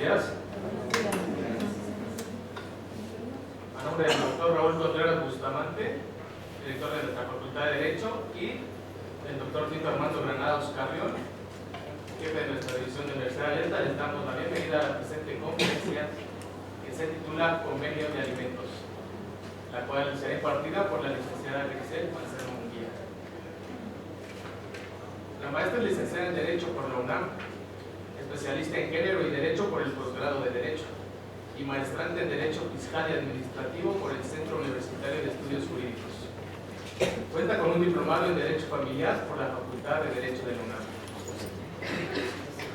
días. A nombre del doctor Raúl Contreras Bustamante, director de nuestra Facultad de Derecho, y del doctor Tito Armando Granados Carrión, jefe de nuestra división de Universidad Alerta, les damos la bienvenida a la presente conferencia que se titula Convenio de Alimentos, la cual será impartida por la licenciada Grisel Mancero Munguía. La maestra es licenciada en Derecho por la UNAM, especialista en Género y Derecho por el posgrado de Derecho y maestrante en Derecho Fiscal y Administrativo por el Centro Universitario de Estudios Jurídicos. Cuenta con un diplomado en Derecho Familiar por la Facultad de Derecho de la UNAM.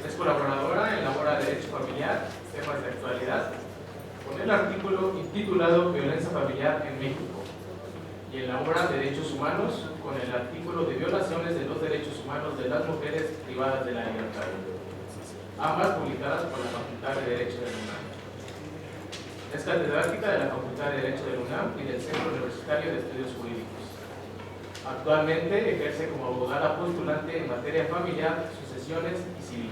Es colaboradora en la obra Derecho Familiar, temas de actualidad, con el artículo intitulado Violencia Familiar en México, y en la obra Derechos Humanos, con el artículo de Violaciones de los Derechos Humanos de las Mujeres Privadas de la Libertad, ambas publicadas por la Facultad de Derecho de la UNAM. Es catedrática de la Facultad de Derecho de la UNAM y del Centro Universitario de Estudios Jurídicos. Actualmente ejerce como abogada postulante en materia familiar, sucesiones y civil.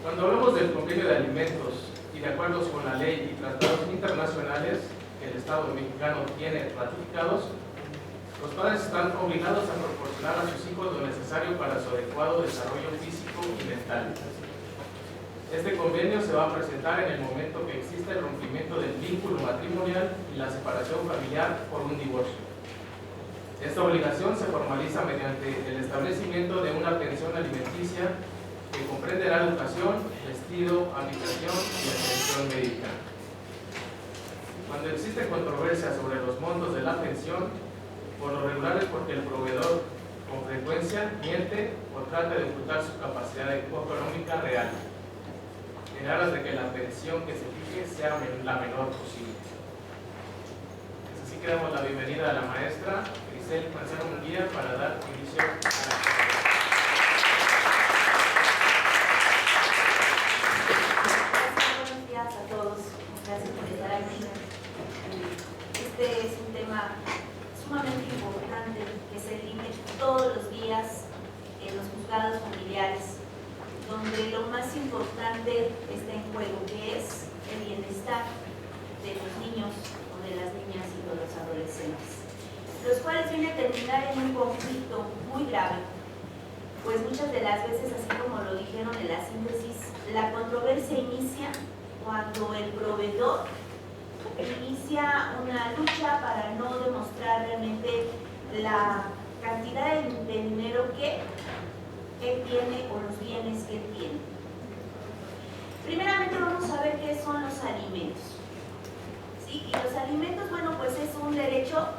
Cuando hablamos del convenio de alimentos y de acuerdos con la ley y tratados internacionales que el Estado mexicano tiene ratificados, los padres están obligados a proporcionar a sus hijos lo necesario para su adecuado desarrollo físico y mental. Este convenio se va a presentar en el momento que exista el rompimiento del vínculo matrimonial y la separación familiar por un divorcio. Esta obligación se formaliza mediante el establecimiento de una pensión alimenticia que comprenderá educación, vestido, habitación y atención médica. Cuando existe controversia sobre los montos de la pensión, por lo regular es porque el proveedor con frecuencia miente o trata de ocultar su capacidad económica real, en aras de que la pensión que se fije sea la menor posible. Así que damos la bienvenida a la maestra Grisel Mancero Munguía para dar inicio a la Gracias por estar aquí. Este es un tema sumamente importante que se vive todos los días en los juzgados familiares, donde lo más importante está en juego, que es el bienestar de los niños o de las niñas y de los adolescentes, los cuales vienen a terminar en un conflicto muy grave, pues muchas de las veces, así como lo dijeron en la síntesis, la controversia inicia cuando el proveedor inicia una lucha para no demostrar realmente la cantidad de dinero que él tiene o los bienes que él tiene. Primeramente vamos a ver qué son los alimentos. ¿Sí? Y los alimentos, bueno, pues es un derecho,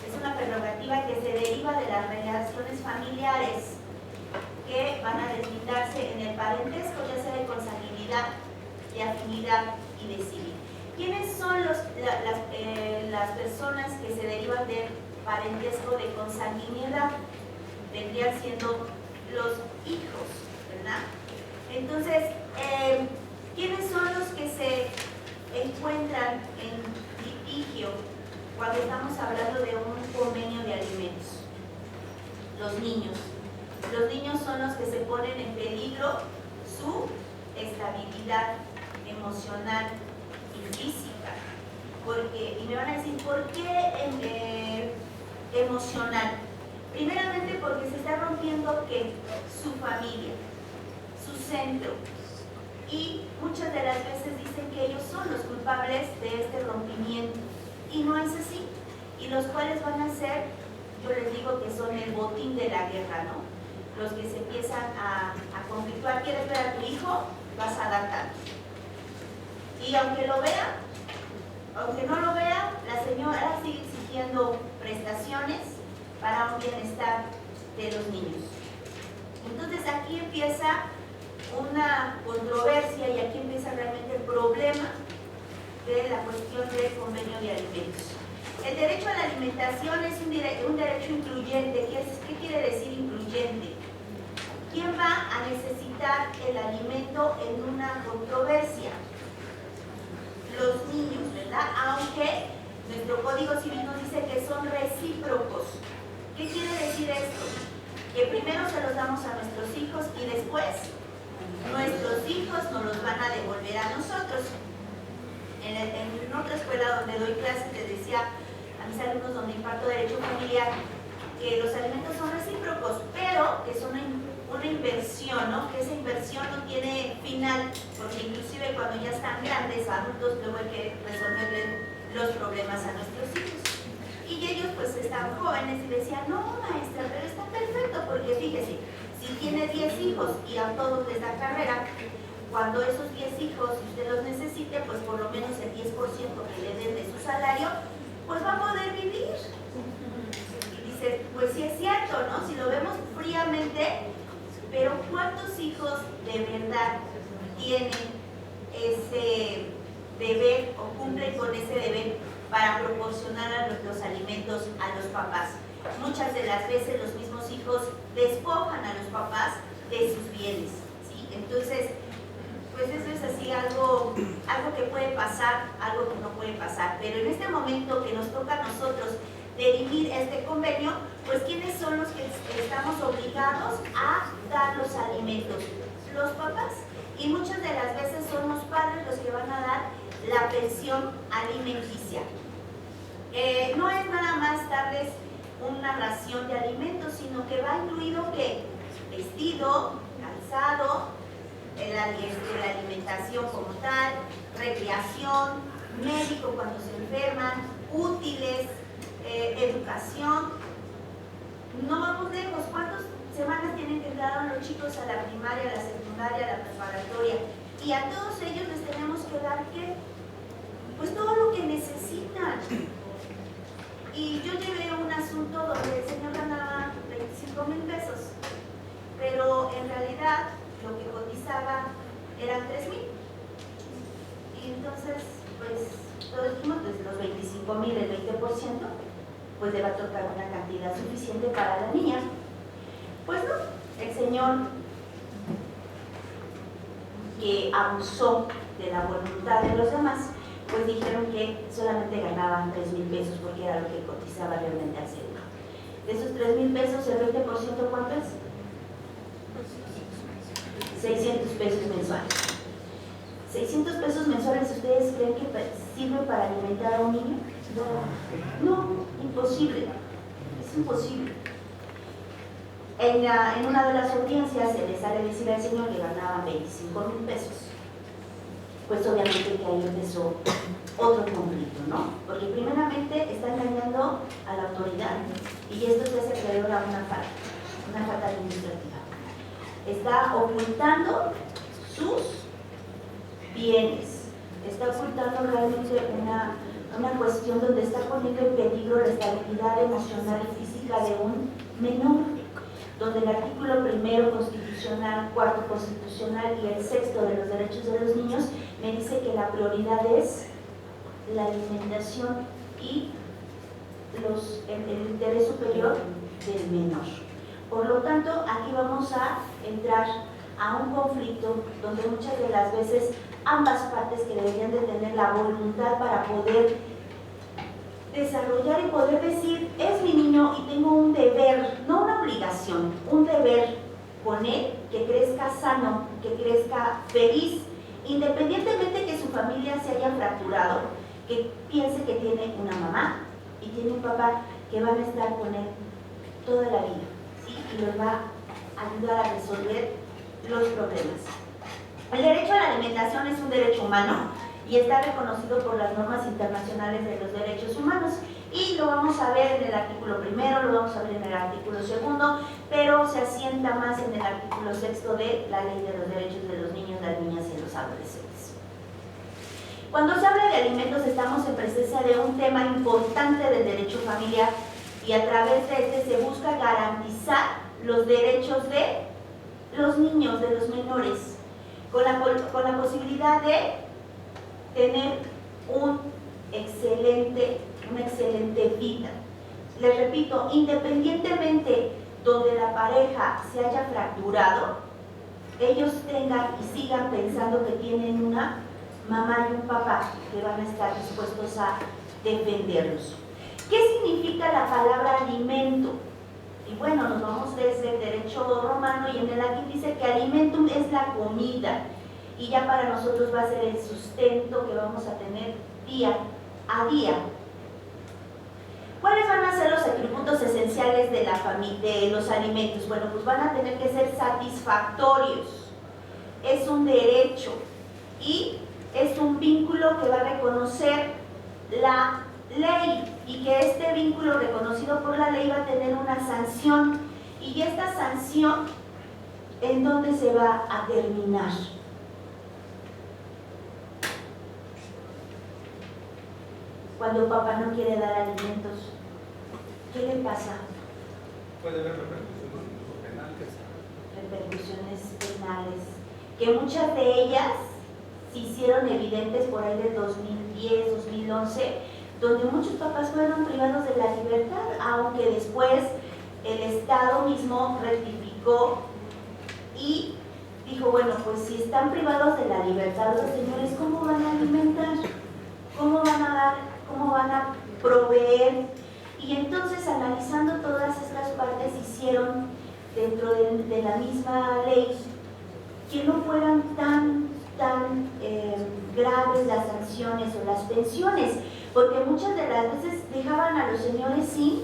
es una prerrogativa que se deriva de las relaciones familiares que van a deslindarse en el parentesco, ya sea de consanguinidad, de afinidad y de civil. ¿Quiénes son las personas que se derivan del parentesco de consanguinidad? Vendrían siendo los hijos, ¿verdad? Entonces, ¿quiénes son los que se encuentran en litigio cuando estamos hablando de un convenio de alimentos? Los niños. Los niños son los que se ponen en peligro su estabilidad emocional y física. Y me van a decir, ¿por qué emocional? Primeramente porque se está rompiendo ¿qué? Su familia, su centro. Y muchas de las veces dicen que ellos son los culpables de este rompimiento. Y no es así. Y los cuales van a ser, yo les digo que son el botín de la guerra, ¿no? Los que se empiezan a conflictuar. ¿Quieres ver a tu hijo? Vas a dar tanto. Y aunque lo vea, aunque no lo vea, la señora sigue exigiendo prestaciones para un bienestar de los niños. Entonces aquí empieza una controversia y aquí empieza realmente el problema de la cuestión del convenio de alimentos. El derecho a la alimentación es un derecho incluyente. ¿Qué quiere decir incluyente? ¿Quién va a necesitar el alimento en una controversia? Los niños, ¿verdad? Aunque nuestro Código Civil nos dice que son recíprocos. ¿Qué quiere decir esto? Que primero se los damos a nuestros hijos y después nuestros hijos nos los van a devolver a nosotros. En otra escuela donde doy clases les decía a mis alumnos donde imparto derecho familiar que los alimentos son recíprocos, pero que son una inversión, ¿no? Que esa inversión no tiene final, porque inclusive cuando ya están grandes, adultos, luego hay que resolverles los problemas a nuestros hijos. Y ellos pues estaban jóvenes y decían, no maestra, pero está perfecto, porque fíjese, si tiene 10 hijos y a todos les da carrera, cuando esos 10 hijos usted los necesite, pues por lo menos el 10% que le den de su salario, pues va a poder vivir. Y dice, pues sí es cierto, ¿no? Si lo vemos fríamente, pero ¿cuántos hijos de verdad tienen ese deber o cumplen con ese deber para proporcionar a los alimentos a los papás? Muchas de las veces los mismos hijos despojan a los papás de sus bienes, ¿sí? Entonces, pues eso es así algo que puede pasar, algo que no puede pasar. Pero en este momento que nos toca a nosotros dirimir este convenio, pues ¿quiénes son los que estamos obligados a dar los alimentos? Los papás. Y muchas de las veces son los padres los que van a dar la pensión alimenticia. No es nada más darles una ración de alimentos, sino que va incluido que vestido, calzado, la alimentación como tal, recreación, médico cuando se enferman, útiles, educación. No vamos lejos. ¿Cuántas semanas tienen que entrar los chicos a la primaria, a la secundaria, a la preparatoria? Y a todos ellos les tenemos que dar ¿qué? Pues todo lo que necesitan. Y yo llevé un asunto donde el señor ganaba 25,000 pesos, pero en realidad lo que cotizaba eran 3,000. Y entonces, pues, todos dijimos, pues los 25,000, el 20%, pues le va a tocar una cantidad suficiente para la niña. Pues no, el señor que abusó de la voluntad de los demás, pues dijeron que solamente ganaban 3,000 pesos porque era lo que cotizaba realmente al seguro. De esos 3,000 pesos, el 20%, ¿cuánto es? 600 pesos mensuales. 600 pesos mensuales, ¿ustedes creen que sirve para alimentar a un niño? No, imposible. Es imposible. En una de las audiencias se le sale decir al señor que ganaba 25,000 pesos. Pues obviamente que ahí empezó otro conflicto, ¿no? Porque primeramente está engañando a la autoridad y esto se hace acreedor a una falta administrativa. Está ocultando sus bienes, está ocultando realmente una cuestión donde está poniendo en peligro la estabilidad emocional y física de un menor, donde el artículo 1 constitucional, 4 constitucional y el 6 de los derechos de los niños me dice que la prioridad es la alimentación y el interés superior del menor. Por lo tanto, aquí vamos a entrar a un conflicto donde muchas de las veces ambas partes que deberían de tener la voluntad para poder desarrollar y poder decir, es mi niño y tengo un deber, no una obligación, un deber con él, que crezca sano, que crezca feliz, independientemente que su familia se haya fracturado, que piense que tiene una mamá y tiene un papá que van a estar con él toda la vida, ¿sí? Y los va a ayudar a resolver los problemas. El derecho a la alimentación es un derecho humano y está reconocido por las normas internacionales de los derechos humanos. Y lo vamos a ver en el artículo 1, lo vamos a ver en el artículo 2, pero se asienta más en el artículo 6 de la Ley de los Derechos de los Niños, las Niñas y los Adolescentes. Cuando se habla de alimentos estamos en presencia de un tema importante del derecho familiar y a través de este se busca garantizar los derechos de los niños, de los menores, con la posibilidad de tener una excelente vida. Les repito, independientemente donde la pareja se haya fracturado, ellos tengan y sigan pensando que tienen una mamá y un papá que van a estar dispuestos a defenderlos. ¿Qué significa la palabra alimento? Y bueno, nos vamos desde el derecho romano y en el latín dice que alimentum es la comida y ya para nosotros va a ser el sustento que vamos a tener día a día. ¿Cuáles van a ser los atributos esenciales de los alimentos? Bueno, pues van a tener que ser satisfactorios, es un derecho y es un vínculo que va a reconocer la ley y que este vínculo reconocido por la ley va a tener una sanción y esta sanción ¿en dónde se va a terminar? Cuando papá no quiere dar alimentos, ¿qué le pasa? Puede haber repercusiones penales, que muchas de ellas se hicieron evidentes por ahí del 2010, 2011, donde muchos papás fueron privados de la libertad, aunque después el Estado mismo rectificó y dijo, bueno, pues si están privados de la libertad los señores, ¿cómo van a alimentar? ¿Cómo van a dar? ¿Cómo van a proveer? Y entonces, analizando todas estas partes, hicieron dentro de la misma ley que no fueran tan graves las sanciones o las pensiones, porque muchas de las veces dejaban a los señores sin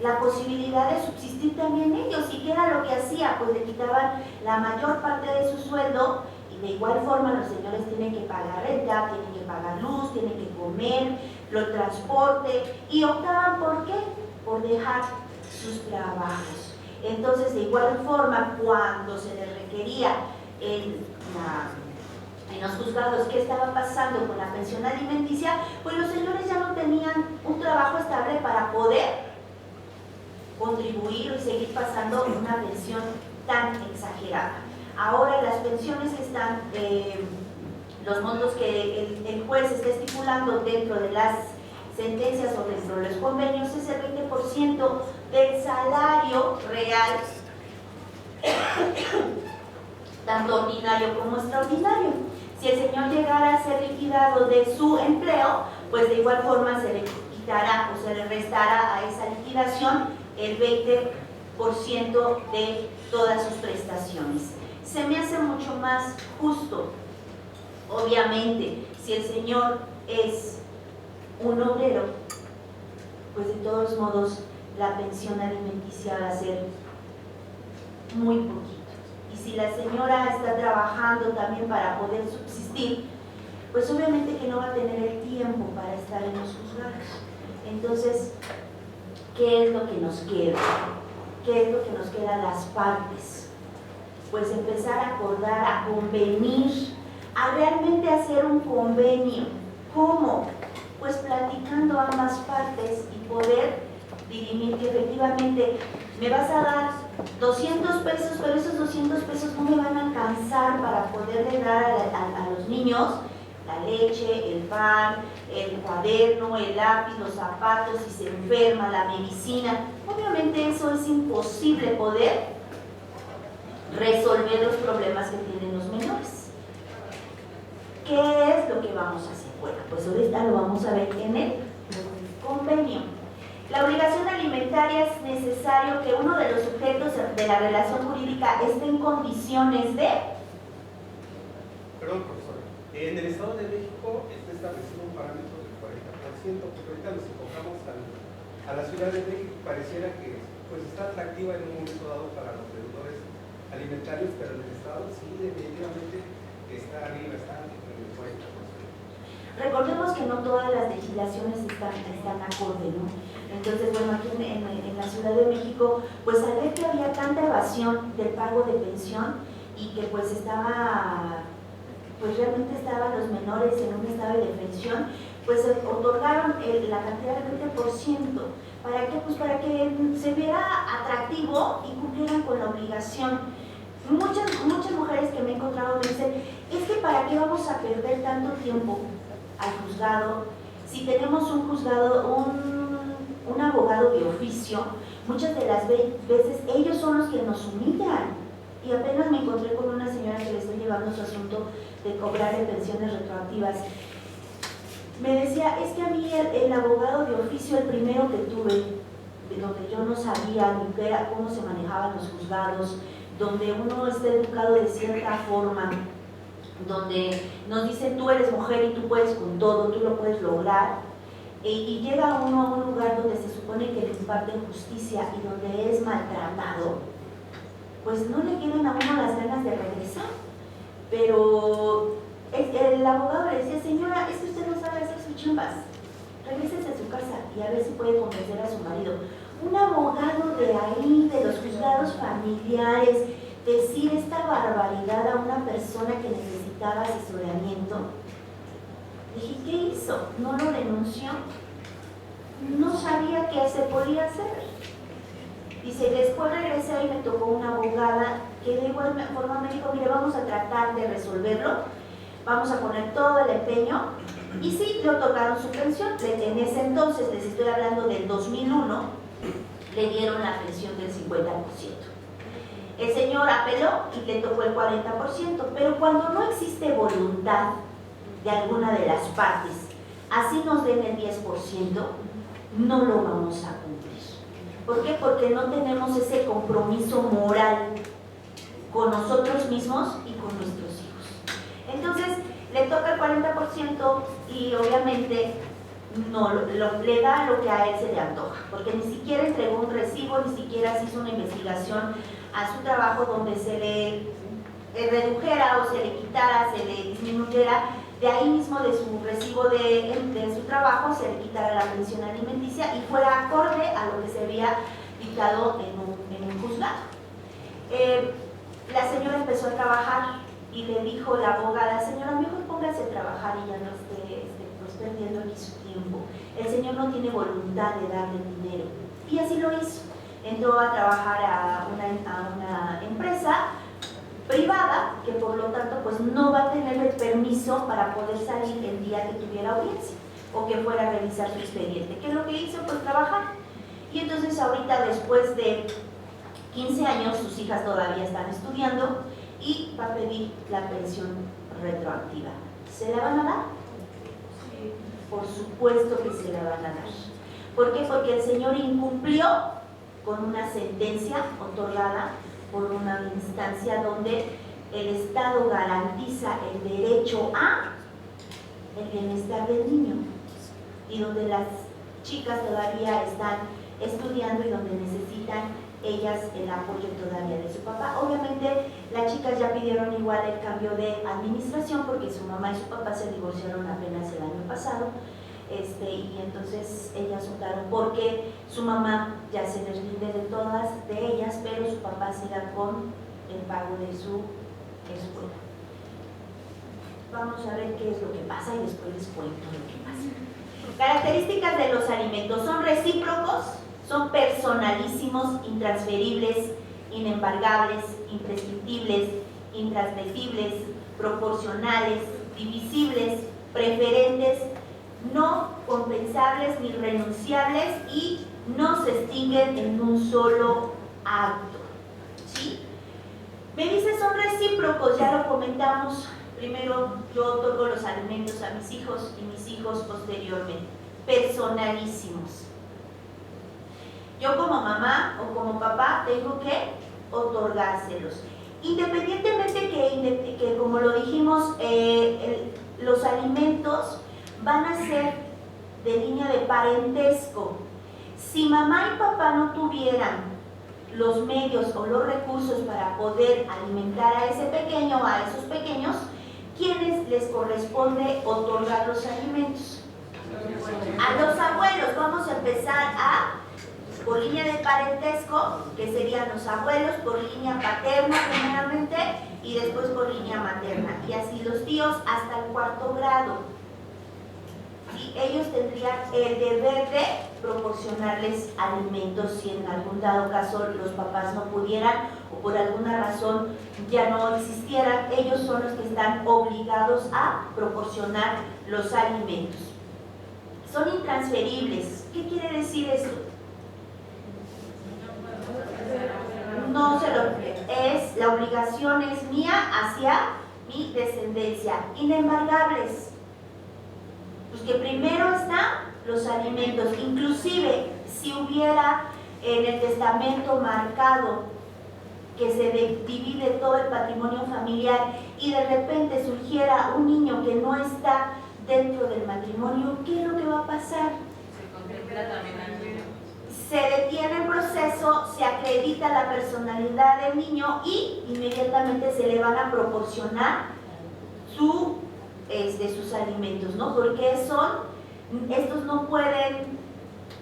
la posibilidad de subsistir también ellos. ¿Y qué era lo que hacía? Pues le quitaban la mayor parte de su sueldo y de igual forma los señores tienen que pagar renta, tienen que pagar luz, tienen que comer, el transporte y optaban ¿por qué? Por dejar sus trabajos. Entonces, de igual forma, cuando se les requería en los juzgados qué estaba pasando con la pensión alimenticia, pues los señores ya no tenían un trabajo estable para poder contribuir y seguir pasando una pensión tan exagerada. Ahora las pensiones que están, los montos que el juez está estipulando dentro de las sentencias o dentro de los convenios es el 20% del salario real, tanto ordinario como extraordinario. Si el señor llegara a ser liquidado de su empleo, pues de igual forma se le quitará o se le restará a esa liquidación el 20% de todas sus prestaciones. Se me hace mucho más justo. Obviamente, si el señor es un obrero, pues de todos modos la pensión alimenticia va a ser muy poquito. Y si la señora está trabajando también para poder subsistir, pues obviamente que no va a tener el tiempo para estar en los juzgados. Entonces, ¿qué es lo que nos queda? ¿Qué es lo que nos queda a las partes? Pues empezar a acordar, a convenir, a realmente hacer un convenio. ¿Cómo? Pues platicando ambas partes y poder dirimir que efectivamente me vas a dar 200 pesos, pero esos 200 pesos no me van a alcanzar para poderle dar a los niños la leche, el pan, el cuaderno, el lápiz, los zapatos, si se enferma, la medicina. Obviamente eso es imposible poder resolver los problemas que tienen los menores. ¿Qué es lo que vamos a hacer? Bueno, pues ahorita lo vamos a ver en el convenio. La obligación alimentaria es necesario que uno de los sujetos de la relación jurídica esté en condiciones de... Perdón, profesor. En el Estado de México está establecido un parámetro del 40%, porque ahorita nos enfocamos a la Ciudad de México, pareciera que pues está atractiva en un momento dado para los deudores alimentarios, pero en el Estado sí definitivamente está arriba, está en el 40%. Recordemos que no todas las legislaciones están acorde, ¿no? Entonces, bueno, aquí en la Ciudad de México, pues al ver que había tanta evasión del pago de pensión y que pues realmente estaban los menores en un estado de defensión, pues otorgaron la cantidad del 20%. ¿Para qué? Pues para que se viera atractivo y cumplieran con la obligación. Muchas mujeres que me he encontrado me dicen, es que ¿para qué vamos a perder tanto tiempo al juzgado? Si tenemos un juzgado, un abogado de oficio, muchas de las veces ellos son los que nos humillan. Y apenas me encontré con una señora que le estoy llevando su asunto de cobrar de pensiones retroactivas. Me decía, es que a mí el abogado de oficio, el primero que tuve, donde yo no sabía ni qué era, cómo se manejaban los juzgados, donde uno está educado de cierta forma, donde nos dicen tú eres mujer y tú puedes con todo, tú lo puedes lograr, y llega uno a un lugar donde se supone que le imparten justicia y donde es maltratado, pues no le quedan a uno las ganas de regresar. Pero el abogado le decía, señora, es que usted no sabe hacer sus chambas, regrésese a su casa y a ver si puede convencer a su marido. Un abogado de ahí, de los juzgados familiares, decir esta barbaridad a una persona que necesitaba asesoramiento. Dije, ¿qué hizo? ¿No lo denunció? No sabía qué se podía hacer. Dice, después regresé y me tocó una abogada que de igual forma me dijo, mire, vamos a tratar de resolverlo, vamos a poner todo el empeño. Y sí, le otorgaron su pensión. En ese entonces, les estoy hablando del 2001, le dieron la pensión del 50%. El señor apeló y le tocó el 40%, pero cuando no existe voluntad de alguna de las partes, así nos den el 10%, no lo vamos a cumplir. ¿Por qué? Porque no tenemos ese compromiso moral con nosotros mismos y con nuestros hijos. Entonces, le toca el 40% y obviamente no le da lo que a él se le antoja, porque ni siquiera entregó un recibo, ni siquiera se hizo una investigación a su trabajo donde se le redujera o se le quitara, se le disminuyera, de ahí mismo de su recibo de su trabajo se le quitara la pensión alimenticia y fuera acorde a lo que se había dictado en un juzgado. La señora empezó a trabajar y le dijo la abogada, señora, mejor póngase a trabajar y ya no esté pues, perdiendo aquí su tiempo. El señor no tiene voluntad de darle dinero. Y así lo hizo. Entró a trabajar a una empresa privada que por lo tanto pues no va a tener el permiso para poder salir el día que tuviera audiencia o que fuera a revisar su expediente. ¿Qué es lo que hizo? Pues trabajar. Y entonces ahorita después de 15 años sus hijas todavía están estudiando y va a pedir la pensión retroactiva. ¿Se la van a dar? Sí. Por supuesto que se la van a dar. ¿Por qué? Porque el señor incumplió con una sentencia otorgada por una instancia donde el Estado garantiza el derecho a el bienestar del niño y donde las chicas todavía están estudiando y donde necesitan ellas el apoyo todavía de su papá. Obviamente las chicas ya pidieron igual el cambio de administración porque su mamá y su papá se divorciaron apenas el año pasado. Y entonces ellas optaron porque su mamá ya se deslinde de todas de ellas, pero su papá siga con el pago de su escuela. Vamos a ver qué es lo que pasa y después les cuento lo que pasa. Características de los alimentos: son recíprocos, son personalísimos, intransferibles, inembargables, imprescriptibles, intransmisibles, proporcionales, divisibles, preferentes, no compensables ni renunciables y no se extinguen en un solo acto. ¿Sí? Me dice son recíprocos, ya lo comentamos. Primero yo otorgo los alimentos a mis hijos y mis hijos posteriormente. Personalísimos. Yo como mamá o como papá tengo que otorgárselos. Independientemente que como lo dijimos, los alimentos van a ser de línea de parentesco. Si mamá y papá no tuvieran los medios o los recursos para poder alimentar a ese pequeño o a esos pequeños, ¿quiénes les corresponde otorgar los alimentos? A los abuelos. Vamos a empezar por línea de parentesco, que serían los abuelos, por línea paterna primeramente y después por línea materna, y así los tíos hasta el 4º grado. Y ellos tendrían el deber de proporcionarles alimentos si en algún dado caso los papás no pudieran o por alguna razón ya no existieran. Ellos son los que están obligados a proporcionar los alimentos. Son intransferibles. ¿Qué quiere decir eso? No se lo es, la obligación es mía hacia mi descendencia. Inembargables. Pues que primero están los alimentos, inclusive si hubiera en el testamento marcado que se divide todo el patrimonio familiar y de repente surgiera un niño que no está dentro del matrimonio, ¿qué es lo que va a pasar? Se contempla también al niño. Se detiene el proceso, se acredita la personalidad del niño y inmediatamente se le van a proporcionar sus alimentos, ¿no? Porque estos no pueden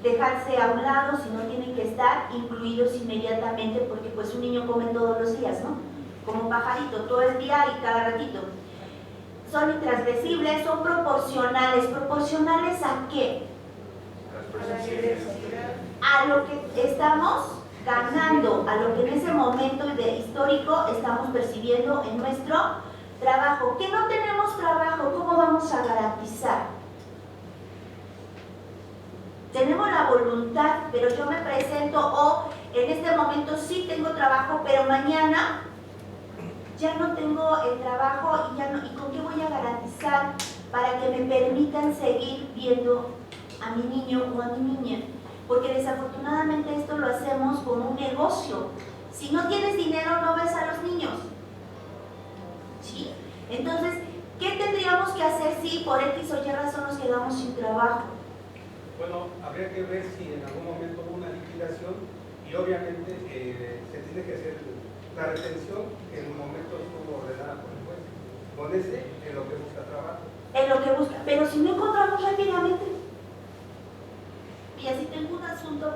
dejarse a un lado, sino tienen que estar incluidos inmediatamente, porque pues un niño come todos los días, ¿no? Como un pajarito, todo el día y cada ratito. Son intransgresibles, son proporcionales. ¿Proporcionales a qué? A lo que estamos ganando, a lo que en ese momento histórico estamos percibiendo en nuestro trabajo. ¿Que no tenemos trabajo? ¿Cómo vamos a garantizar? Tenemos la voluntad, pero yo me presento, o en este momento sí tengo trabajo, pero mañana ya no tengo el trabajo y con qué voy a garantizar para que me permitan seguir viendo a mi niño o a mi niña. Porque desafortunadamente esto lo hacemos como un negocio. Si no tienes dinero, no ves a los niños. ¿Sí? Entonces, ¿qué tendríamos que hacer si por X o Y razón nos quedamos sin trabajo? Bueno, habría que ver si en algún momento hubo una liquidación y obviamente se tiene que hacer la retención que en un momento estuvo ordenada por el juez. Con ese en lo que busca trabajo. En lo que busca, pero si no encontramos rápidamente. Y así tengo un asunto.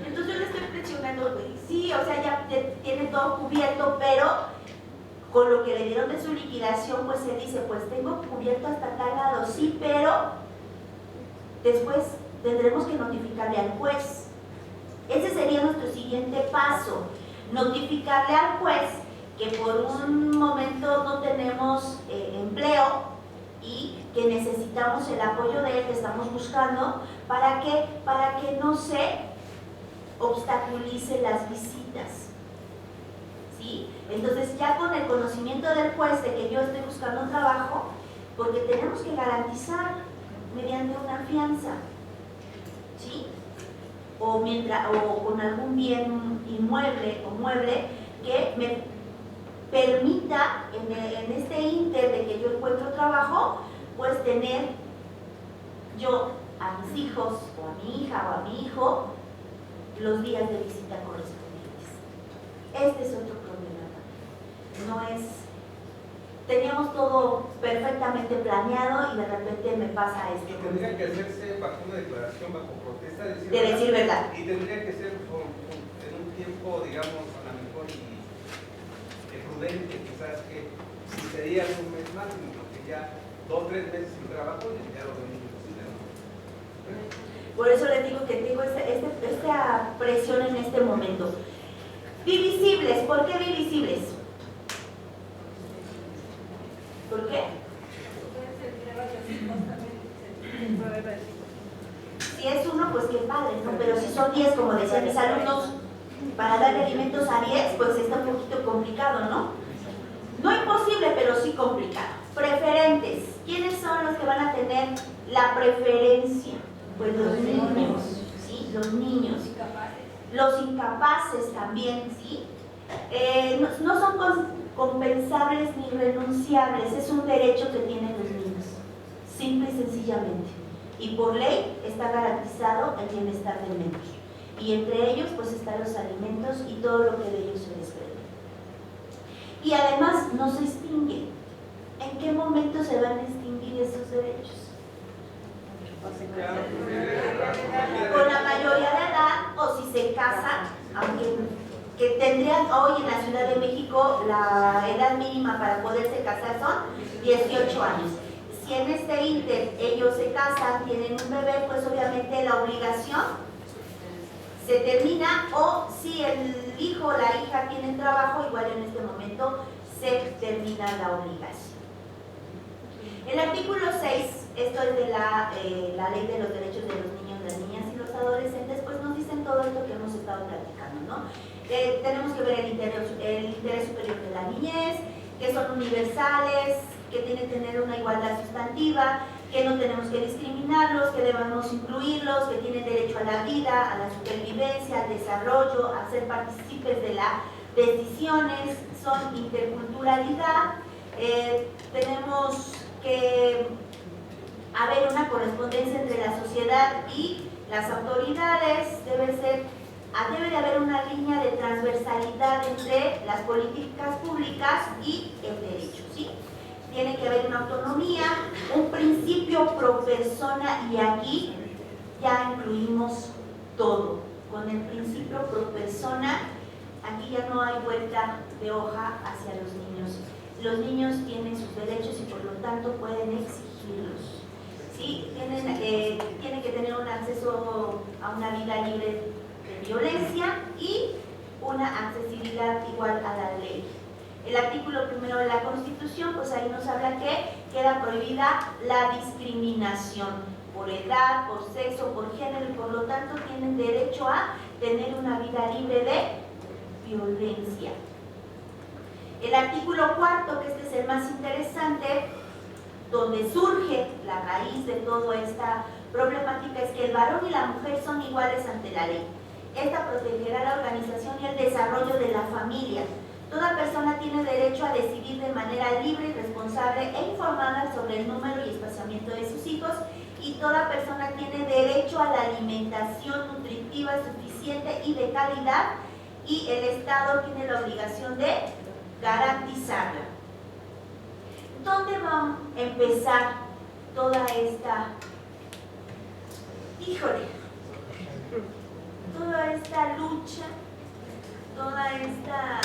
Entonces yo le estoy presionando, sí, o sea, ya tiene todo cubierto, pero con lo que le dieron de su liquidación, pues él dice, pues tengo cubierto hasta tal lado, sí, pero después tendremos que notificarle al juez. Ese sería nuestro siguiente paso, notificarle al juez que por un momento no tenemos empleo y que necesitamos el apoyo de él, que estamos buscando, para que no se obstaculicen las visitas. ¿Sí? Entonces ya con el conocimiento del juez de que yo estoy buscando un trabajo, porque tenemos que garantizar mediante una fianza, ¿sí? O con algún bien inmueble o mueble que me permita en este ínter de que yo encuentro trabajo, pues tener yo a mis hijos o a mi hija o a mi hijo los días de visita correspondientes. Este es otro problema también. No es... Teníamos todo perfectamente planeado y de repente me pasa esto. Y tendría que hacerse bajo una declaración, bajo protesta de decir verdad. Y tendría que ser en un tiempo, digamos, a lo mejor prudente, quizás que sería un mes máximo, porque ya 2 o 3 meses sin trabajo ya lo vemos considerado. Por eso les digo que tengo esta presión en este momento. Divisibles, ¿por qué divisibles? ¿Por qué? Si es uno, pues qué padre, ¿no? Pero si son 10, como decían mis alumnos, para darle alimentos a 10, pues está un poquito complicado, ¿no? No imposible, pero sí complicado. Preferentes. ¿Quiénes son los que van a tener la preferencia? Pues los niños, ¿sí? Los niños. Los incapaces también, ¿sí? No son compensables ni renunciables, es un derecho que tienen los niños, simple y sencillamente. Y por ley está garantizado el bienestar del menor. Y entre ellos pues están los alimentos y todo lo que de ellos se desprende. Y además no se extingue. ¿En qué momento se van a extinguir esos derechos? Con la mayoría de edad, o si se casan, aunque que tendrían hoy en la Ciudad de México la edad mínima para poderse casar son 18 años. Si en este ínter ellos se casan, tienen un bebé, pues obviamente la obligación se termina, o si el hijo o la hija tienen trabajo, igual en este momento se termina la obligación. El artículo 6, esto es de la Ley de los Derechos de los Niños, las Niñas y los Adolescentes, pues nos dicen todo esto que hemos estado platicando, ¿no? Tenemos que ver el interés superior de la niñez, que son universales, que tienen que tener una igualdad sustantiva, que no tenemos que discriminarlos, que debemos incluirlos, que tienen derecho a la vida, a la supervivencia, al desarrollo, a ser partícipes de las decisiones, son interculturalidad. Tenemos que haber una correspondencia entre la sociedad y las autoridades, debe de haber una línea de transversalidad entre las políticas públicas y el derecho, ¿sí? Tiene que haber una autonomía, un principio pro persona, y aquí ya incluimos todo. Con el principio pro persona, aquí ya no hay vuelta de hoja hacia los niños. Los niños tienen sus derechos y por lo tanto pueden exigirlos. ¿Sí? Tienen que tener un acceso a una vida libre de violencia y una accesibilidad igual a la ley. El artículo 1 de la Constitución, pues ahí nos habla que queda prohibida la discriminación por edad, por sexo, por género, y por lo tanto tienen derecho a tener una vida libre de violencia. El artículo 4, que este es el más interesante, donde surge la raíz de toda esta problemática, es que el varón y la mujer son iguales ante la ley. Esta protegerá la organización y el desarrollo de la familia. Toda persona tiene derecho a decidir de manera libre y responsable e informada sobre el número y espaciamiento de sus hijos, y toda persona tiene derecho a la alimentación nutritiva suficiente y de calidad, y el Estado tiene la obligación de garantizarla. ¿Dónde va a empezar toda esta, toda esta lucha, toda esta,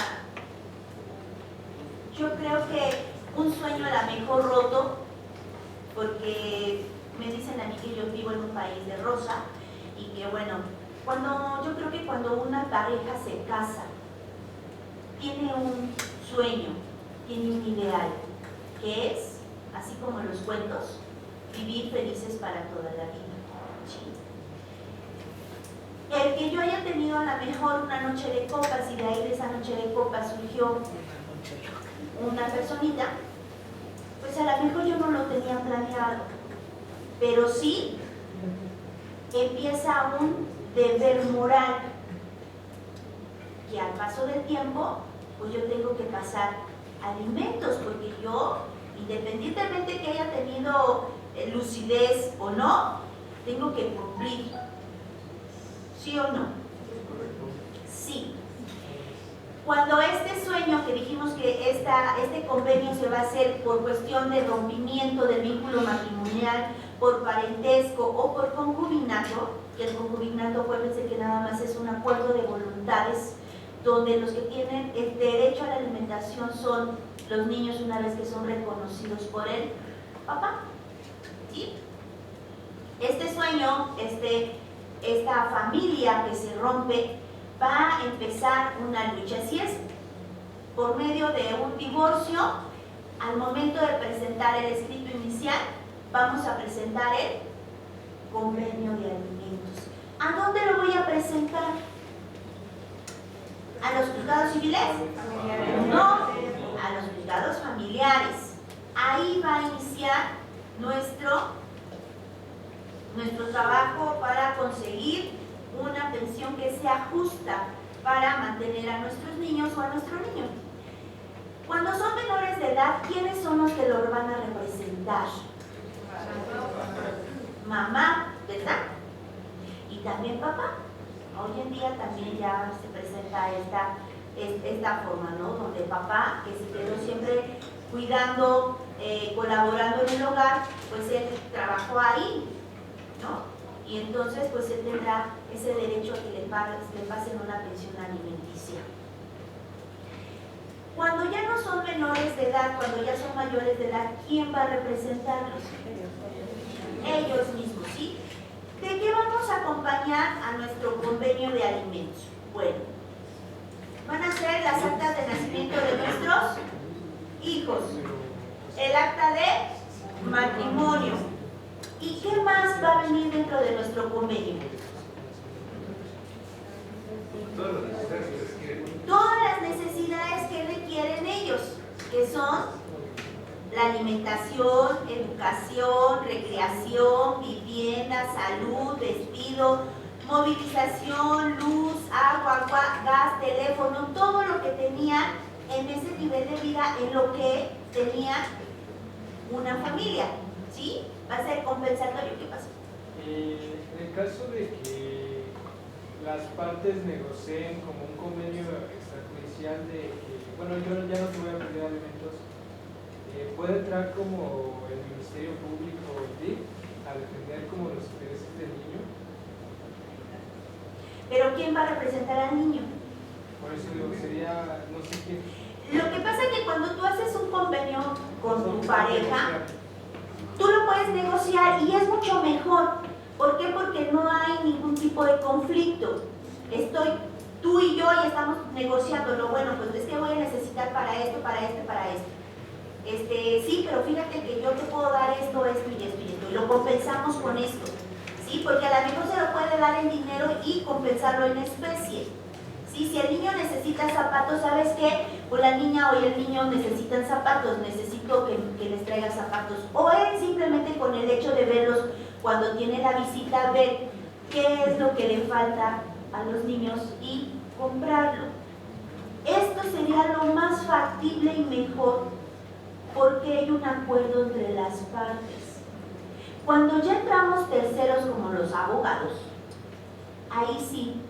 yo creo que un sueño a lo mejor roto, porque me dicen a mí que yo vivo en un país de rosa, y que bueno, yo creo que cuando una pareja se casa, tiene un sueño, tiene un ideal, que es, así como los cuentos, vivir felices para toda la vida. ¿Sí? El que yo haya tenido a lo mejor una noche de copas, y de ahí de esa noche de copas surgió una personita, pues a lo mejor yo no lo tenía planeado, pero sí empieza un deber moral, que al paso del tiempo pues yo tengo que pasar alimentos, porque yo, independientemente que haya tenido lucidez o no, tengo que cumplir. ¿Sí o no? Sí. Cuando este sueño, que dijimos que este convenio se va a hacer por cuestión de rompimiento del vínculo matrimonial, por parentesco o por concubinato, que el concubinato, acuérdense que nada más es un acuerdo de voluntades, donde los que tienen el derecho a la alimentación son los niños una vez que son reconocidos por el papá. ¿Sí? Este sueño, esta familia que se rompe, va a empezar una lucha. Así es, por medio de un divorcio, al momento de presentar el escrito inicial, vamos a presentar el convenio de alimentos. ¿A dónde lo voy a presentar? ¿A los juzgados civiles? No, a los juzgados familiares. Ahí va a iniciar nuestro trabajo para conseguir una pensión que sea justa para mantener a nuestros niños o a nuestro niño. Cuando son menores de edad, ¿quiénes son los que los van a representar? Mamá, ¿verdad? Y también papá. Hoy en día también ya se presenta esta forma, ¿no? Donde papá, que se quedó siempre cuidando, colaborando en el hogar, pues él trabajó ahí, ¿no? Y entonces pues él tendrá ese derecho a que le pasen una pensión alimenticia. Cuando ya no son menores de edad, cuando ya son mayores de edad, ¿quién va a representarlos? Ellos mismos, ¿sí? ¿De qué vamos a acompañar a nuestro convenio de alimentos? Bueno, van a ser las actas de nacimiento de nuestros hijos, el acta de matrimonio. ¿Y qué más va a venir dentro de nuestro convenio? Todas las necesidades que requieren ellos, que son la alimentación, educación, recreación, vivienda, salud, despido, movilización, luz, agua, gas, teléfono, todo lo que tenía en ese nivel de vida en lo que tenía una familia, ¿sí? Va a ser compensatorio. ¿Qué pasó? En el caso de que las partes negocien como un convenio extrajudicial de que, bueno, yo ya no te voy a pedir alimentos, ¿puede entrar como el Ministerio Público o el DIF a defender como los intereses del niño? Pero ¿quién va a representar al niño? Por eso digo, sería, no sé quién. Lo que pasa es que cuando tú haces un convenio con tu pareja, tú lo puedes negociar y es mucho mejor. ¿Por qué? Porque no hay ningún tipo de conflicto. Tú y yo y estamos negociando, bueno, pues es que voy a necesitar para esto, para esto, para esto. Sí, pero fíjate que yo te puedo dar esto, esto y esto y esto, y lo compensamos con esto, ¿sí? Porque a lo mejor se lo puede dar en dinero y compensarlo en especie, ¿sí? Si el niño necesita zapatos, ¿sabes qué? Pues la niña o el niño necesitan zapatos, necesito que les traiga zapatos, o él simplemente con el hecho de verlos cuando tiene la visita, ver qué es lo que le falta a los niños y comprarlo. Esto sería lo más factible y mejor porque hay un acuerdo entre las partes. Cuando ya entramos terceros como los abogados, ahí sí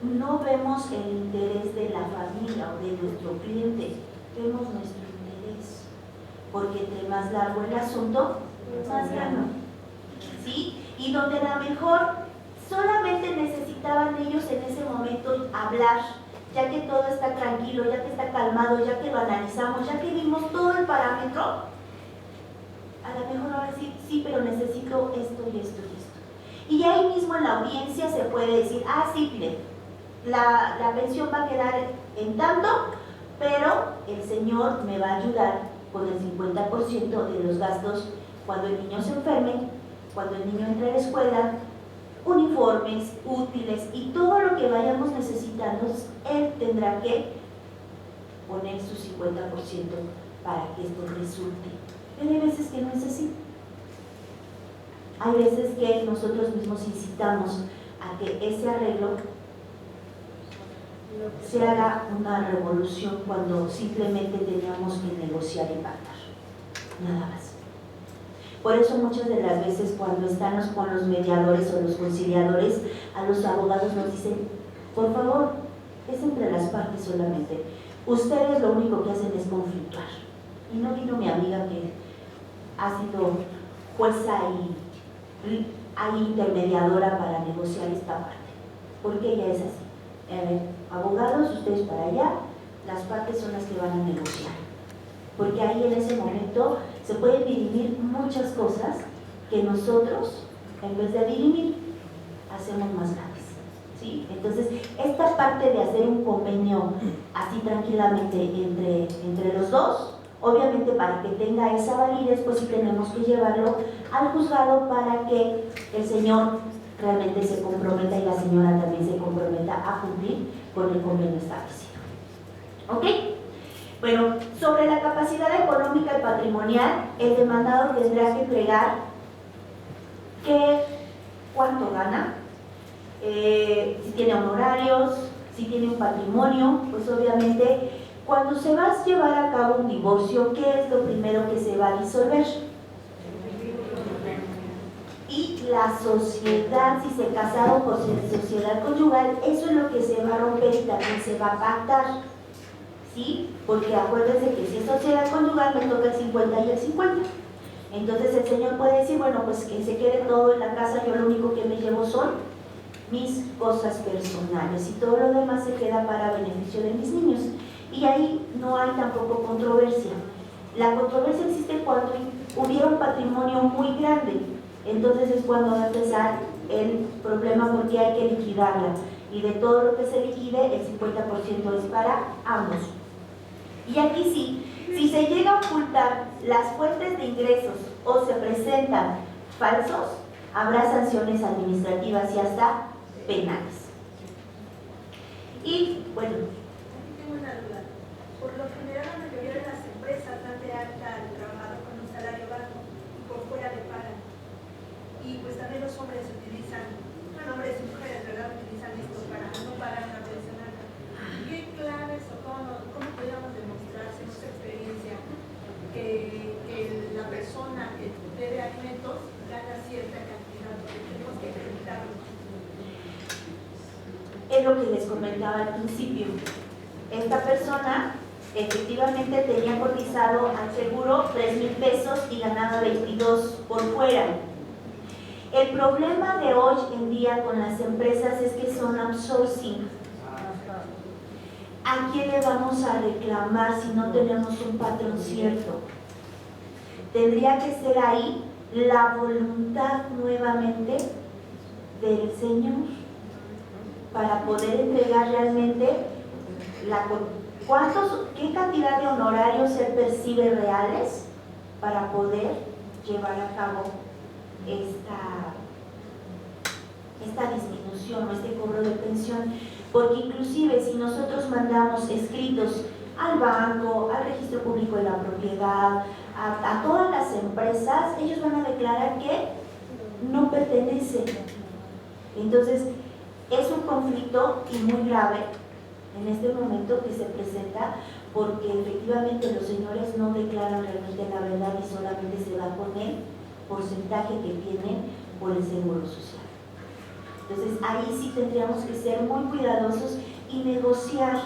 no vemos el interés de la familia o de nuestro cliente, vemos nuestro interés, porque entre más largo el asunto, más gano, ¿sí? Y donde a lo mejor solamente necesitaban ellos en ese momento hablar, ya que todo está tranquilo, ya que está calmado, ya que lo analizamos, ya que vimos todo el parámetro, a lo mejor ahora sí, pero necesito esto y esto y esto. Y ahí mismo en la audiencia se puede decir, sí, mire, la pensión va a quedar en tanto, pero el señor me va a ayudar con el 50% de los gastos cuando el niño se enferme, cuando el niño entre a la escuela, uniformes, útiles y todo lo que vayamos necesitando, él tendrá que poner su 50% para que esto resulte. Pero hay veces que no es así. Hay veces que nosotros mismos incitamos a que ese arreglo se haga una revolución cuando simplemente teníamos que negociar y pactar. Nada más. Por eso muchas de las veces cuando están con los mediadores o los conciliadores, a los abogados nos dicen, por favor, es entre las partes solamente. Ustedes lo único que hacen es conflictuar. Y no vino mi amiga que ha sido jueza y intermediadora para negociar esta parte, porque ella es así. Abogados, ustedes para allá, las partes son las que van a negociar. Porque ahí en ese momento se pueden dirimir muchas cosas que nosotros, en vez de dirimir, hacemos más grandes, ¿sí? Entonces, esta parte de hacer un convenio así tranquilamente entre los dos, obviamente para que tenga esa validez, pues sí tenemos que llevarlo al juzgado para que el señor realmente se comprometa y la señora también se comprometa a cumplir con el convenio establecido. ¿Ok? Bueno, sobre la capacidad económica y patrimonial, el demandado tendrá que entregar cuánto gana, si tiene honorarios, si tiene un patrimonio, pues obviamente cuando se va a llevar a cabo un divorcio, ¿qué es lo primero que se va a disolver? Y la sociedad, si se casaron por sociedad conyugal, eso es lo que se va a romper y también se va a pactar. ¿Sí? Porque acuérdense que si es sociedad conyugal me toca el 50 y el 50. Entonces el señor puede decir, bueno, pues que se quede todo en la casa, yo lo único que me llevo son mis cosas personales y todo lo demás se queda para beneficio de mis niños. Y ahí no hay tampoco controversia. La controversia existe cuando hubiera un patrimonio muy grande. Entonces es cuando va a empezar el problema porque hay que liquidarla. Y de todo lo que se liquide, el 50% es para ambos. Y aquí sí, si se llega a ocultar las fuentes de ingresos o se presentan falsos, habrá sanciones administrativas y hasta penales. Y bueno, aquí tengo una duda. Por lo general, la mayoría de las empresas dan de alta al trabajador hombres utilizan, bueno, hombres y mujeres, ¿verdad? Utilizan esto para no parar una pensionada. ¿Qué claves o cómo podríamos demostrar, según su experiencia, que la persona que debe alimentos gana cierta cantidad? Porque tenemos que acreditarlo. Es lo que les comentaba al principio. Esta persona efectivamente tenía cotizado al seguro 3,000 pesos y ganaba 22 por fuera. El problema de hoy en día con las empresas es que son outsourcing. ¿A quién le vamos a reclamar si no tenemos un patrón cierto? Tendría que ser ahí la voluntad nuevamente del Señor para poder entregar realmente qué cantidad de honorarios él percibe reales para poder llevar a cabo esta disminución o este cobro de pensión. Porque inclusive si nosotros mandamos escritos al banco, al registro público de la propiedad, a todas las empresas, ellos van a declarar que no pertenecen. Entonces, es un conflicto y muy grave en este momento que se presenta, porque efectivamente los señores no declaran realmente la verdad y solamente se va con el porcentaje que tienen por el seguro social. Entonces ahí sí tendríamos que ser muy cuidadosos y negociar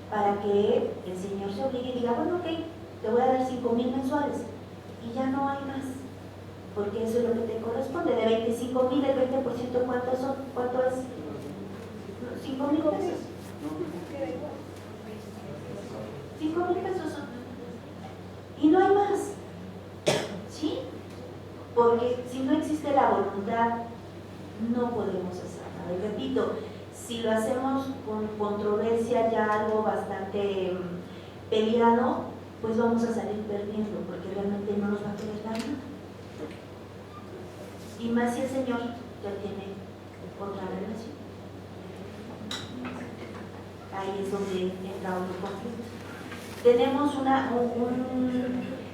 para que el señor se obligue y diga, bueno, ok, te voy a dar 5,000 mensuales y ya no hay más, porque eso es lo que te corresponde. De 25,000, el 20% ¿cuánto es? 5,000 pesos. 5,000 pesos son. Y no hay más, ¿sí? Porque si no existe la voluntad, no podemos hacer nada. Y repito, si lo hacemos con controversia, ya algo bastante peleado, pues vamos a salir perdiendo, porque realmente no nos va a querer dar nada. Y más si el Señor ya tiene otra relación. Ahí es donde entra otro conflicto. Tenemos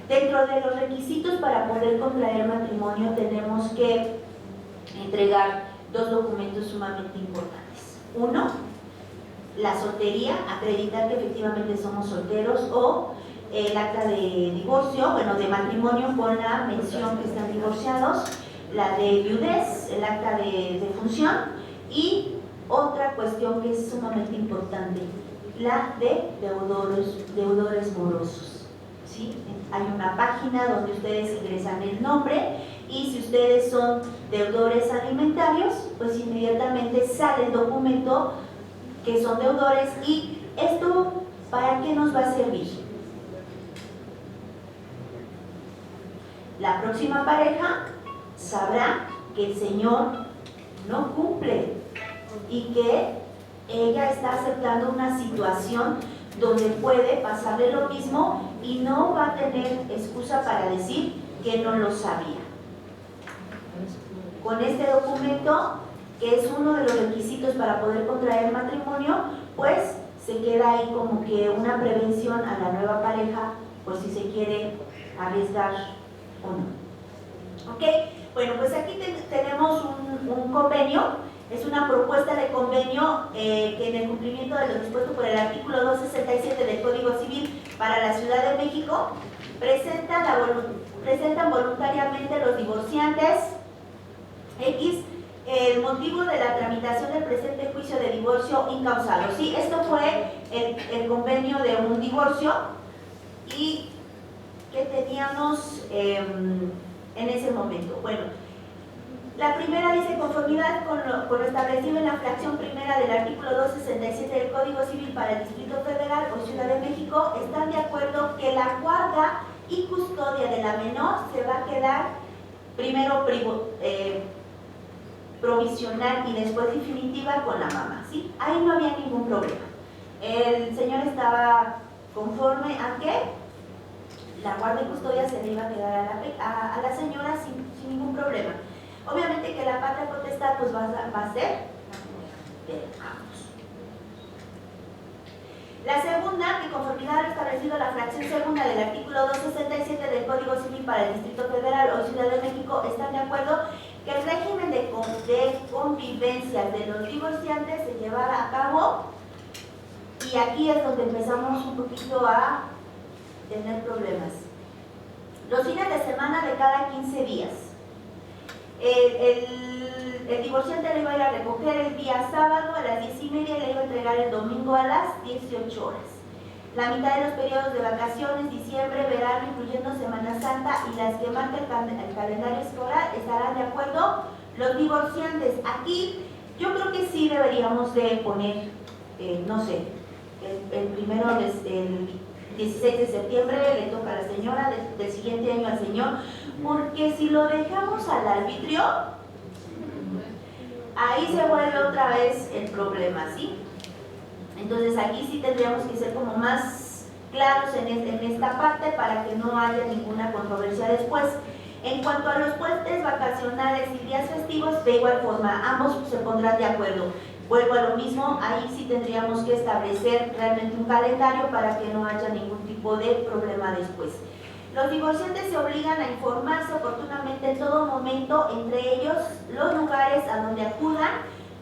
dentro de los requisitos para poder contraer matrimonio, tenemos que entregar 2 documentos sumamente importantes. Uno, la soltería, acreditar que efectivamente somos solteros, o el acta de divorcio, bueno, de matrimonio con la mención que están divorciados, la de viudez, el acta de defunción, y otra cuestión que es sumamente importante, la de deudores morosos. ¿Sí? Hay una página donde ustedes ingresan el nombre, y si ustedes son deudores alimentarios, pues inmediatamente sale el documento que son deudores. ¿Y esto para qué nos va a servir? La próxima pareja sabrá que el señor no cumple y que ella está aceptando una situación donde puede pasarle lo mismo y no va a tener excusa para decir que no lo sabía. Con este documento, que es uno de los requisitos para poder contraer matrimonio, pues se queda ahí como que una prevención a la nueva pareja, por si se quiere arriesgar o no. ¿Ok? Bueno, pues aquí tenemos un convenio. Es una propuesta de convenio que en el cumplimiento de lo dispuesto por el artículo 267 del Código Civil para la Ciudad de México, presentan voluntariamente los divorciantes X el motivo de la tramitación del presente juicio de divorcio incausado. Sí, esto fue el convenio de un divorcio y que teníamos en ese momento. Bueno, la primera dice: conformidad con lo establecido en la fracción primera del artículo 267 del Código Civil para el Distrito Federal o Ciudad de México, están de acuerdo que la guarda y custodia de la menor se va a quedar primero provisional y después definitiva con la mamá, ¿sí? Ahí no había ningún problema. El señor estaba conforme a que la guarda y custodia se le iba a quedar a la señora sin ningún problema. Obviamente que la patria potestad pues va a ser de ambos. La segunda, que conformidad a lo establecido la fracción segunda del artículo 267 del Código Civil para el Distrito Federal o Ciudad de México, están de acuerdo que el régimen de convivencia de los divorciantes se llevara a cabo, y aquí es donde empezamos un poquito a tener problemas. Los fines de semana de cada 15 días. El divorciante le iba a ir a recoger el día sábado a las 10:30 y le iba a entregar el domingo a las 18 horas. La mitad de los periodos de vacaciones, diciembre, verano, incluyendo Semana Santa y las que marca el calendario escolar, estarán de acuerdo los divorciantes. Aquí yo creo que sí deberíamos de poner, no sé, el primero, el 16 de septiembre le toca a la señora, del siguiente año al señor, porque si lo dejamos al arbitrio, ahí se vuelve otra vez el problema, ¿sí? Entonces aquí sí tendríamos que ser como más claros en esta parte para que no haya ninguna controversia después. En cuanto a los puentes vacacionales y días festivos, de igual forma, ambos se pondrán de acuerdo. Vuelvo a lo mismo, ahí sí tendríamos que establecer realmente un calendario para que no haya ningún tipo de problema después. Los divorciantes se obligan a informarse oportunamente en todo momento, entre ellos los lugares a donde acudan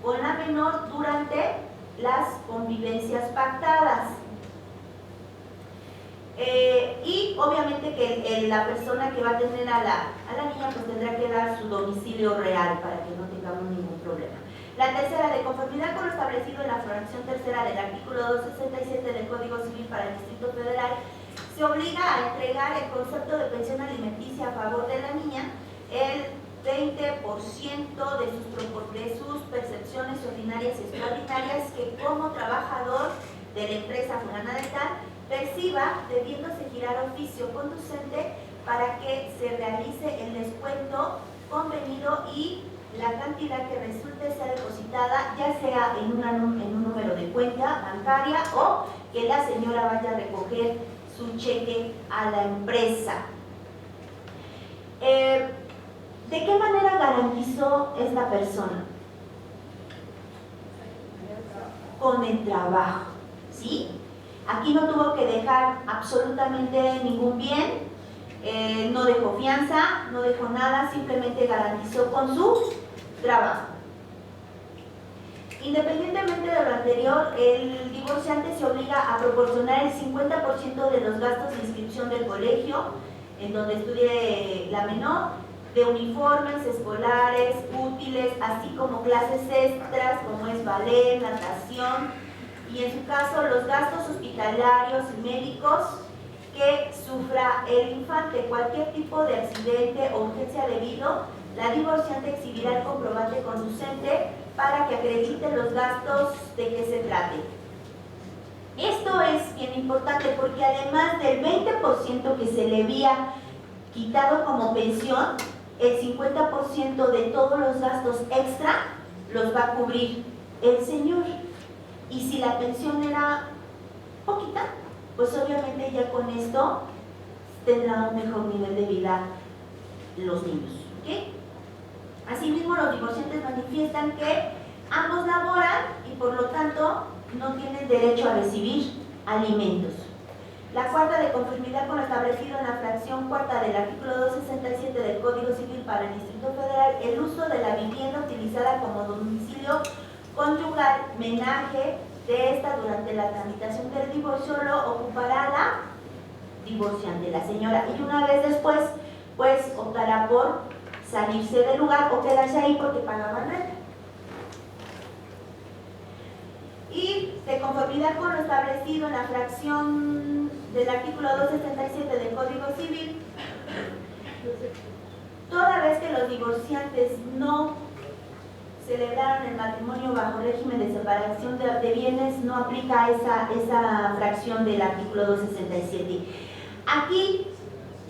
con la menor durante las convivencias pactadas. Y obviamente que la persona que va a tener a la niña pues tendrá que dar su domicilio real para que no tengamos ningún problema. La tercera, de conformidad con lo establecido en la fracción tercera del artículo 267 del Código Civil para el Distrito Federal, se obliga a entregar el concepto de pensión alimenticia a favor de la niña, el 20% de sus percepciones ordinarias y extraordinarias que como trabajador de la empresa fulana de tal perciba, debiéndose girar oficio conducente para que se realice el descuento convenido y la cantidad que resulte sea depositada ya sea en un número de cuenta bancaria o que la señora vaya a recoger su cheque a la empresa. ¿De qué manera garantizó esta persona? Con el trabajo, ¿sí? Aquí no tuvo que dejar absolutamente ningún bien, no dejó fianza, no dejó nada, simplemente garantizó con su trabajo. Independientemente de lo anterior, el divorciante se obliga a proporcionar el 50% de los gastos de inscripción del colegio en donde estudie la menor, de uniformes escolares, útiles, así como clases extras como es ballet, natación, y en su caso los gastos hospitalarios y médicos que sufra el infante. Cualquier tipo de accidente o urgencia debido, la divorciante exhibirá el comprobante conducente para que acredite los gastos de que se trate. Esto es bien importante porque además del 20% que se le había quitado como pensión, el 50% de todos los gastos extra los va a cubrir el señor. Y si la pensión era poquita, pues obviamente ya con esto tendrá un mejor nivel de vida los niños, ¿okay? Asimismo, los divorciantes manifiestan que ambos laboran y por lo tanto no tienen derecho a recibir alimentos. La cuarta, de conformidad con lo establecido en la fracción cuarta del artículo 267 del Código Civil para el Distrito Federal, el uso de la vivienda utilizada como domicilio conyugal, menaje de esta durante la tramitación del divorcio lo ocupará la divorciante, la señora, y una vez después pues optará por salirse del lugar o quedarse ahí porque pagaba renta. Y de conformidad con lo establecido en la fracción del artículo 277 del Código Civil, toda vez que los divorciantes no celebraron el matrimonio bajo régimen de separación de bienes, no aplica esa fracción del artículo 267. Aquí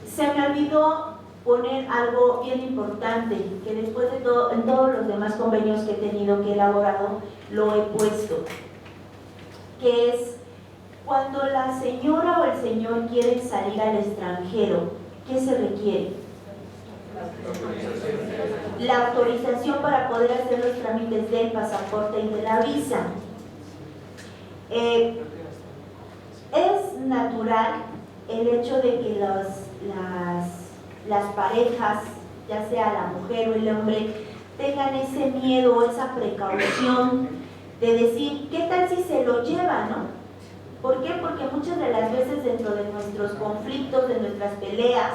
se me olvidó poner algo bien importante, que después de todo, en todos los demás convenios que he tenido que elaborado, lo he puesto, que es cuando la señora o el señor quieren salir al extranjero, ¿qué se requiere? La autorización para poder hacer los trámites del pasaporte y de la visa. Es natural el hecho de que las parejas ya sea la mujer o el hombre, tengan ese miedo o esa precaución de decir, ¿qué tal si se lo lleva, no? ¿Por qué? Porque muchas de las veces dentro de nuestros conflictos, de nuestras peleas,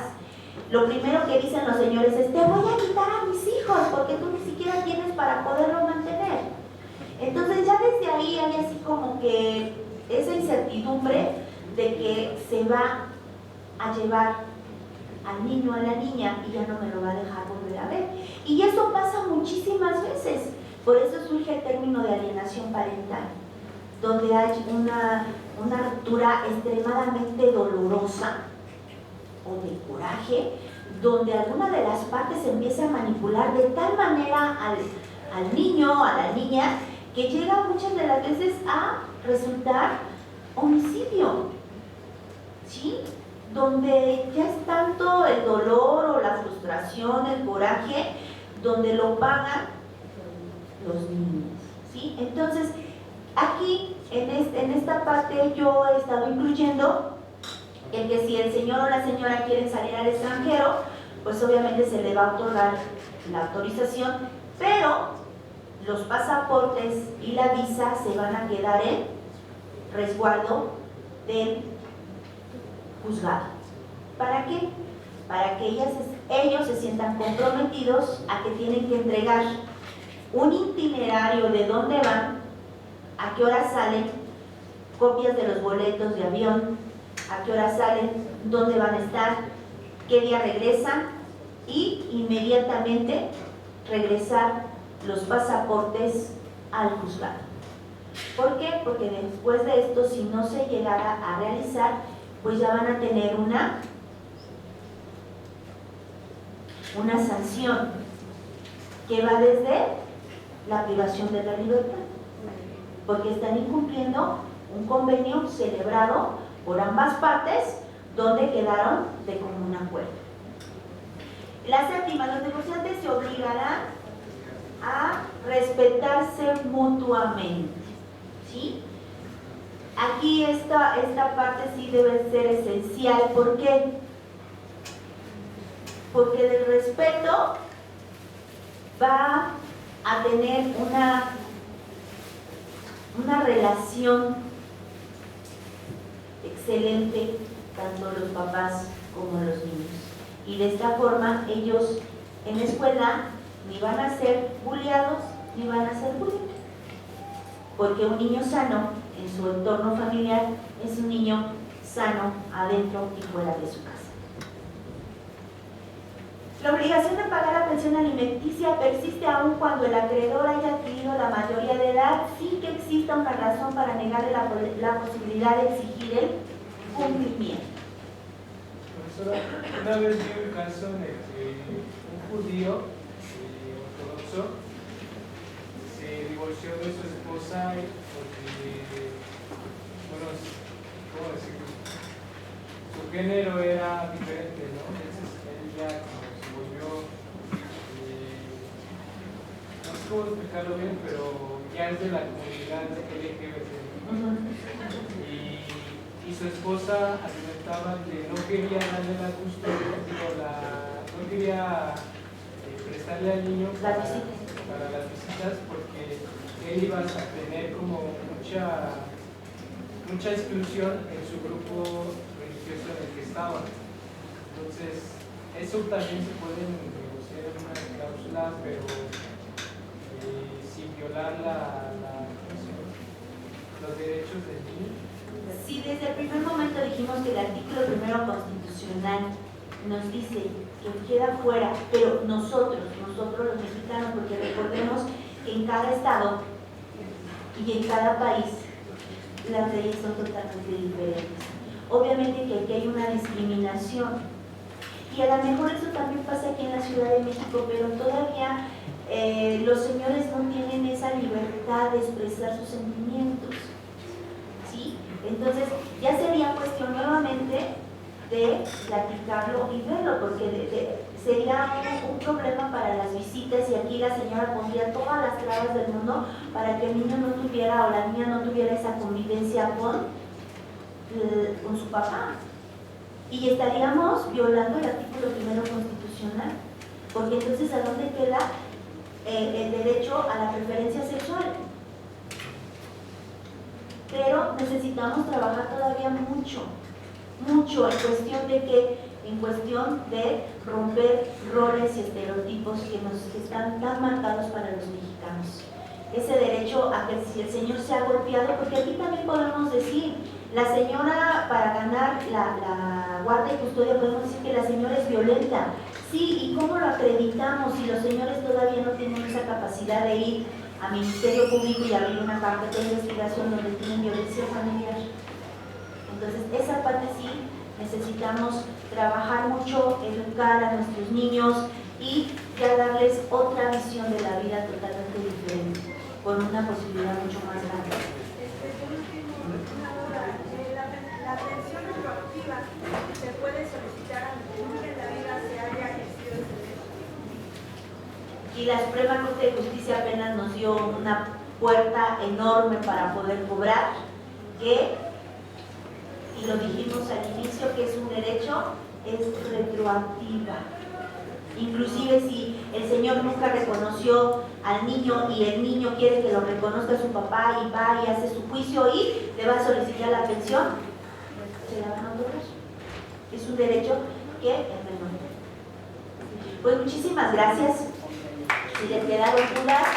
lo primero que dicen los señores es, te voy a quitar a mis hijos porque tú ni siquiera tienes para poderlo mantener. Entonces ya desde ahí hay así como que esa incertidumbre de que se va a llevar al niño, a la niña, y ya no me lo va a dejar volver a ver. Y eso pasa muchísimas veces. Por eso surge el término de alienación parental, donde hay una ruptura extremadamente dolorosa o de coraje, donde alguna de las partes empieza a manipular de tal manera al niño, a la niña, que llega muchas de las veces a resultar homicidio, ¿sí? Donde ya es tanto el dolor o la frustración, el coraje, donde lo pagan los niños, ¿sí? Entonces, aquí, en esta parte, yo he estado incluyendo el que si el señor o la señora quieren salir al extranjero, pues obviamente se le va a otorgar la autorización, pero los pasaportes y la visa se van a quedar en resguardo del juzgado. ¿Para qué? Para que ellos se sientan comprometidos a que tienen que entregar un itinerario de dónde van, a qué hora salen, copias de los boletos de avión, a qué hora salen, dónde van a estar, qué día regresan y inmediatamente regresar los pasaportes al juzgado. ¿Por qué? Porque después de esto, si no se llegara a realizar, pues ya van a tener una sanción que va desde la privación de la libertad, porque están incumpliendo un convenio celebrado por ambas partes donde quedaron de común acuerdo. La séptima, los negociantes se obligarán a respetarse mutuamente, ¿sí? Aquí esta parte sí debe ser esencial. ¿Por qué? Porque del respeto va a tener una relación excelente tanto los papás como los niños. Y de esta forma ellos en la escuela ni van a ser bulleados ni van a ser bullied. Porque un niño sano en su entorno familiar es un niño sano adentro y fuera de su casa. La obligación de pagar la pensión alimenticia persiste aún cuando el acreedor haya adquirido la mayoría de edad, sin que exista una razón para negarle la posibilidad de exigir el cumplimiento. Profesora, una vez vi un caso en el que un judío ortodoxo se divorció de su esposa porque, bueno, ¿cómo decirlo? Su género era diferente, ¿no? Entonces él ya como se volvió, no sé cómo explicarlo bien, pero ya es de la comunidad LGBT. Y su esposa argumentaba que no quería darle la custodia, no quería prestarle al niño para las visitas porque él iba a tener como mucha exclusión en su grupo religioso en el que estaba. Entonces, eso también se puede negociar en una cláusula, pero sin violar los derechos del niño. Si desde el primer momento dijimos que el artículo primero constitucional nos dice que queda fuera, pero nosotros los mexicanos, porque recordemos que en cada estado y en cada país las leyes son totalmente diferentes. Obviamente que aquí hay una discriminación y a lo mejor eso también pasa aquí en la Ciudad de México, pero todavía los señores no tienen esa libertad de expresar sus sentimientos, ¿sí? Entonces ya sería cuestión nuevamente de platicarlo y verlo, porque sería un problema para las visitas y aquí la señora pondría todas las trabas del mundo para que el niño no tuviera o la niña no tuviera esa convivencia con su papá. Y estaríamos violando el artículo primero constitucional. porque entonces ¿a dónde queda el derecho a la preferencia sexual? Pero necesitamos trabajar todavía mucho en cuestión de romper roles y estereotipos que están tan marcados para los mexicanos. Ese derecho a que si el señor se ha golpeado, porque aquí también podemos decir, la señora para ganar la guarda y custodia, podemos decir que la señora es violenta. Sí, ¿y cómo lo acreditamos si los señores todavía no tienen esa capacidad de ir a Ministerio Público y abrir una carpeta de investigación donde tienen violencia familiar? Entonces, esa parte sí necesitamos trabajar mucho, educar a nuestros niños y ya darles otra visión de la vida totalmente diferente, con una posibilidad mucho más grande. Por último, una duda. La pensión retroactiva se puede solicitar aunque nunca en la vida se haya ejercido ese derecho. Y la Suprema Corte de Justicia apenas nos dio una puerta enorme para poder cobrar, que, y lo dijimos al inicio, que es un derecho, es retroactiva. Inclusive si el señor nunca reconoció al niño y el niño quiere que lo reconozca su papá y va y hace su juicio y le va a solicitar la pensión, se la van a otorgar. Es un derecho que es menor. Pues muchísimas gracias. Si les quedaron dudas,